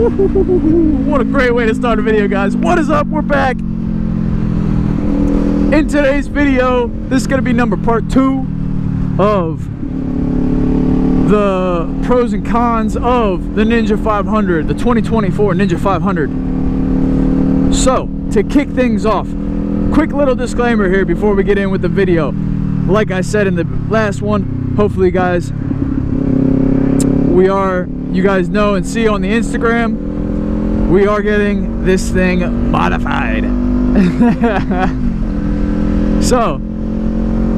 What a great way to start a video, guys. What is up? We're back. In today's video, this is going to be part 2 of the pros and cons of the Ninja 500, the 2024 Ninja 500. So, to kick things off, quick little disclaimer here before we get in with the video. Like I said in the last one, hopefully guys, you guys know and see on the Instagram, we are getting this thing modified. So,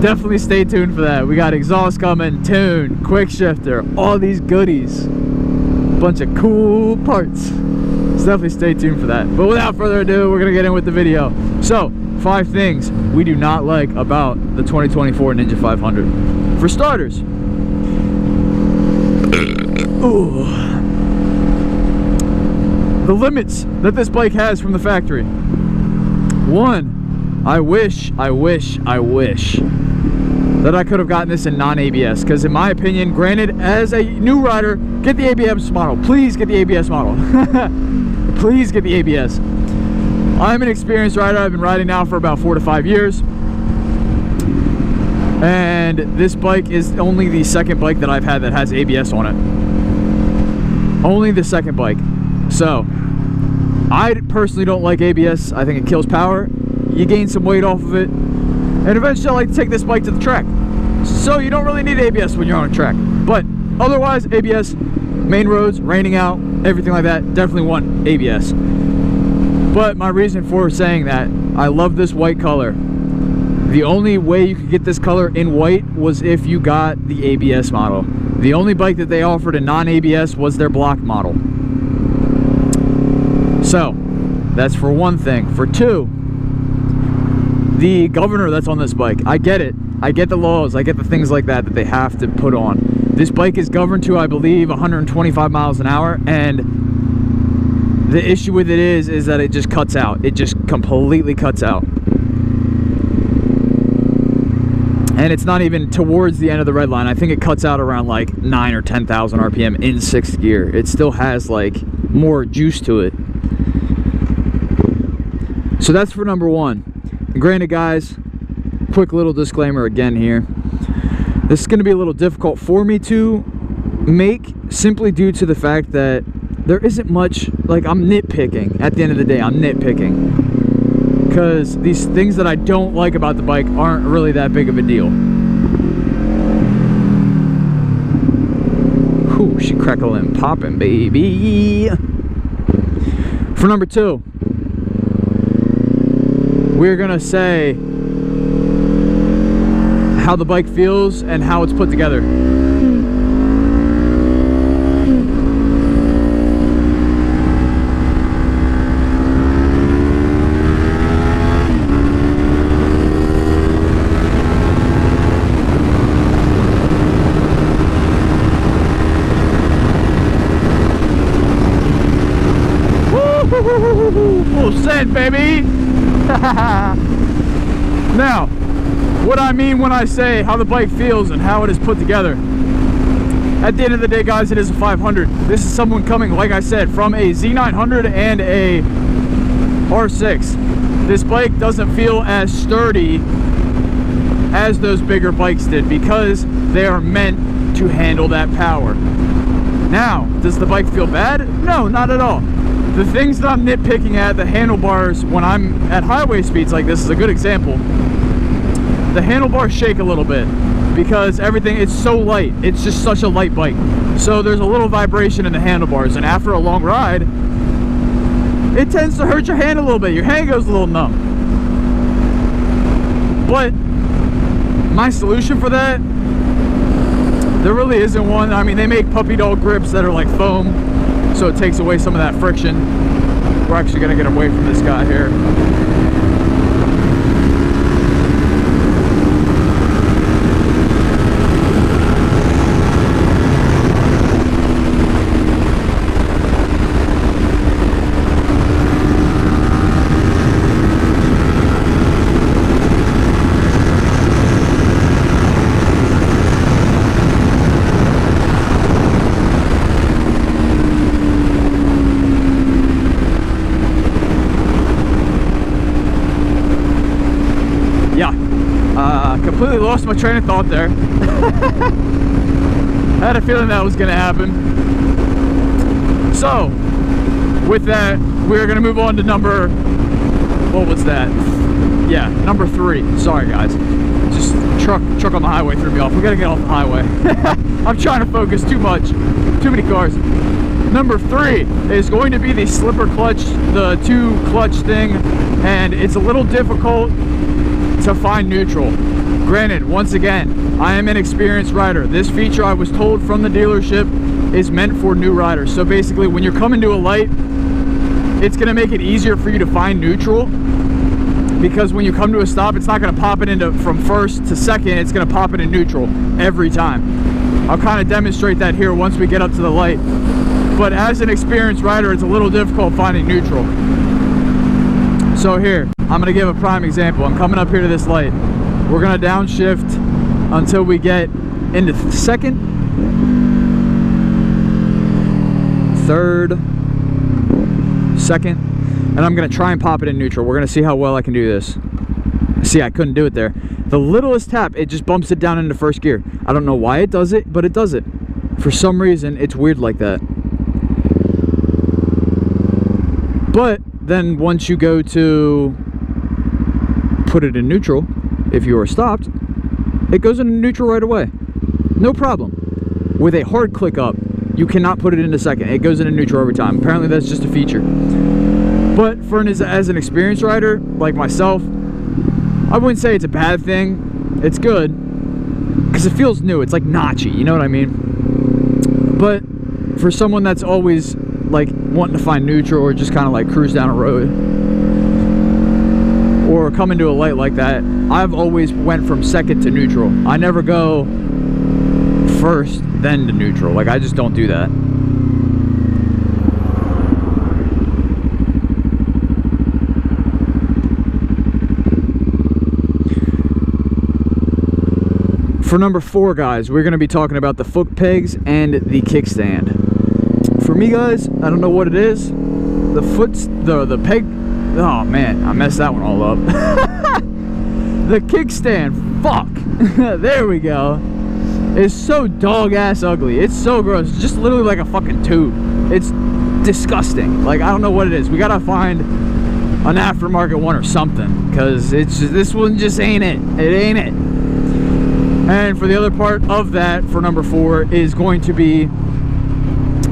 definitely stay tuned for that. We got exhaust coming, tune, quick shifter, all these goodies. Bunch of cool parts. So definitely stay tuned for that. But without further ado, we're going to get in with the video. So, 5 things we do not like about the 2024 Ninja 500. For starters, the limits that this bike has from the factory. 1, I wish that I could have gotten this in non-ABS, because in my opinion, granted, as a new rider, get the ABS model. Please get the ABS model. Please get the ABS. I'm an experienced rider. I've been riding now for about 4 to 5 years. And this bike is only the second bike that I've had that has ABS on it. Only the second bike. So, I personally don't like ABS. I think it kills power. You gain some weight off of it. And eventually I like to take this bike to the track. So you don't really need ABS when you're on a track. But otherwise, ABS, main roads, raining out, everything like that, definitely want ABS. But my reason for saying that, I love this white color. The only way you could get this color in white was if you got the ABS model. The only bike that they offered in non-ABS was their block model. So, that's for one thing. For 2, the governor that's on this bike, I get it. I get the laws, I get the things like that they have to put on. This bike is governed to, I believe, 125 miles an hour, and the issue with it is that it just cuts out. It just completely cuts out. And it's not even towards the end of the red line. I think it cuts out around like 9 or 10,000 RPM in 6th gear. It still has like more juice to it. So that's for number 1. And granted, guys, quick little disclaimer again here. This is going to be a little difficult for me to make, simply due to the fact that there isn't much, like, I'm nitpicking. At the end of the day, I'm nitpicking. Because these things that I don't like about the bike aren't really that big of a deal. Whew, she crackling popping, baby. For number 2, we're gonna say how the bike feels and how it's put together. Full send, baby. Now, what I mean when I say how the bike feels and how it is put together, at the end of the day, guys, it is a 500. This is someone coming, like I said, from a Z900 and a R6. This bike doesn't feel as sturdy as those bigger bikes did because they are meant to handle that power. Now, does the bike feel bad? No, not at all. The things that I'm nitpicking at, the handlebars, when I'm at highway speeds like this is a good example. The handlebars shake a little bit because everything, it's so light. It's just such a light bike. So there's a little vibration in the handlebars, and after a long ride, it tends to hurt your hand a little bit. Your hand goes a little numb. But my solution for that, there really isn't one. I mean, they make puppy dog grips that are like foam, so it takes away some of that friction. We're actually gonna get away from this guy here. completely lost my train of thought there. I had a feeling that was going to happen. So, with that, we're going to move on to number... What was that? Yeah, number 3. Sorry, guys. Just truck on the highway threw me off. We got to get off the highway. I'm trying to focus too much. Too many cars. Number 3 is going to be the slipper clutch, the 2 clutch thing, and it's a little difficult to find neutral. Granted, once again, I am an experienced rider. This feature, I was told from the dealership, is meant for new riders. So basically, when you're coming to a light, it's going to make it easier for you to find neutral, because when you come to a stop, it's not going to pop it into from first to second, it's going to pop it in neutral every time. I'll kind of demonstrate that here once we get up to the light. But as an experienced rider, it's a little difficult finding neutral. So here, I'm going to give a prime example. I'm coming up here to this light. We're going to downshift until we get into second, third, second, and I'm going to try and pop it in neutral. We're going to see how well I can do this. See, I couldn't do it there. The littlest tap, it just bumps it down into first gear. I don't know why it does it, but it does it. For some reason, it's weird like that. But then once you go to put it in neutral, if you are stopped, it goes into neutral right away. No problem. With a hard click up, you cannot put it into second. It goes into neutral every time. Apparently that's just a feature. But for as an experienced rider like myself, I wouldn't say it's a bad thing. It's good because it feels new. It's like notchy, you know what I mean? But for someone that's always like wanting to find neutral or just kind of like cruise down a road or come into a light like that, I've always went from second to neutral. I never go first then to neutral. Like, I just don't do that. For number 4, guys, we're going to be talking about the Footpegs and the kickstand. For me, guys, I don't know what it is. The peg, oh man, I messed that one all up. The kickstand, fuck. There we go. It's so dog-ass ugly. It's so gross. It's just literally like a fucking tube. It's disgusting. Like, I don't know what it is. We gotta find an aftermarket one or something, because it's just, this one just ain't it. It ain't it. And for the other part of that, for number 4, is going to be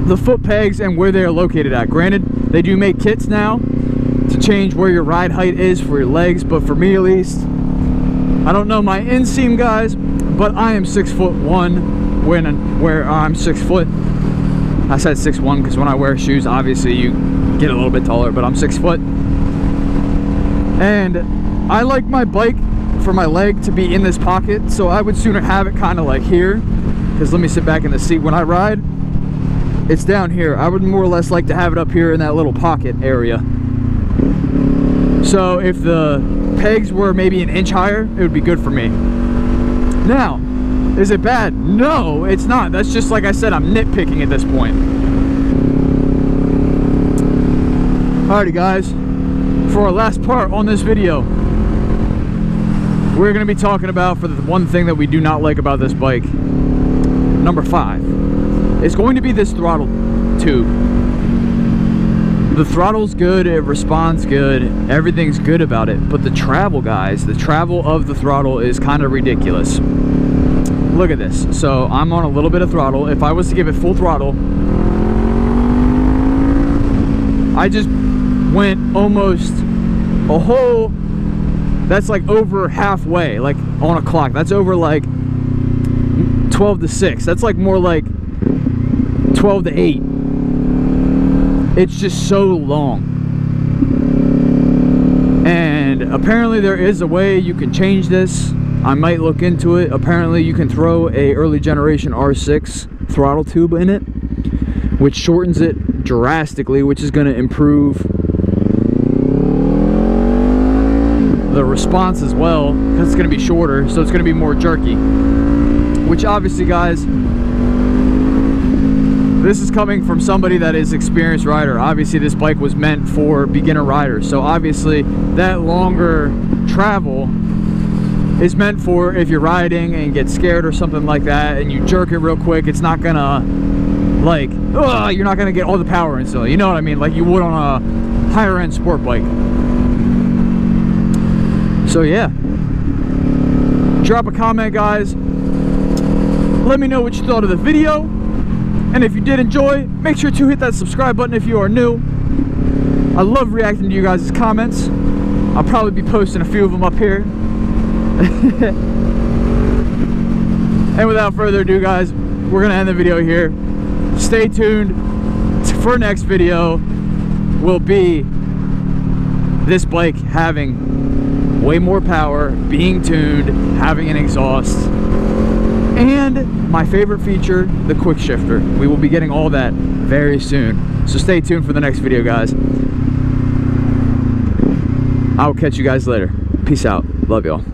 the foot pegs and where they are located at. Granted, they do make kits now to change where your ride height is for your legs, but for me at least, I don't know my inseam, guys, but I am 6'1" where I'm 6 foot. I said 6'1" because when I wear shoes, obviously you get a little bit taller, but I'm 6 foot. And I like my bike for my leg to be in this pocket, so I would sooner have it kind of like here, because let me sit back in the seat. When I ride, it's down here. I would more or less like to have it up here in that little pocket area. So if the pegs were maybe an inch higher, it would be good for me. Now, is it bad? No, it's not. That's just, like I said, I'm nitpicking at this point. Alrighty, guys, for our last part on this video, we're going to be talking about for the one thing that we do not like about this bike. Number 5 is going to be this throttle tube. The throttle's good, it responds good, everything's good about it, but the travel, guys, the travel of the throttle is kind of ridiculous. Look at this. So I'm on a little bit of throttle. If I was to give it full throttle, I just went almost a whole, that's like over halfway, like on a clock. That's over like 12 to 6. That's like more like 12 to 8. It's just so long. And apparently there is a way you can change this. I might look into it. Apparently you can throw a early generation R6 throttle tube in it, which shortens it drastically, which is going to improve the response as well, because it's going to be shorter, so it's going to be more jerky. Which obviously, guys, this is coming from somebody that is experienced rider. Obviously this bike was meant for beginner riders, so obviously that longer travel is meant for if you're riding and get scared or something like that and you jerk it real quick. It's not gonna, like, you're not gonna get all the power instantly, you know what I mean, like you would on a higher end sport bike. So yeah, drop a comment, guys, let me know what you thought of the video, and if you did enjoy, make sure to hit that subscribe button if you are new. I love reacting to you guys' comments. I'll probably be posting a few of them up here. And without further ado, guys, we're gonna end the video here. Stay tuned for next video. Will be this bike having way more power, being tuned, having an exhaust, and my favorite feature, the quick shifter. We will be getting all that very soon, so stay tuned for the next video, guys. I'll catch you guys later. Peace out. Love y'all.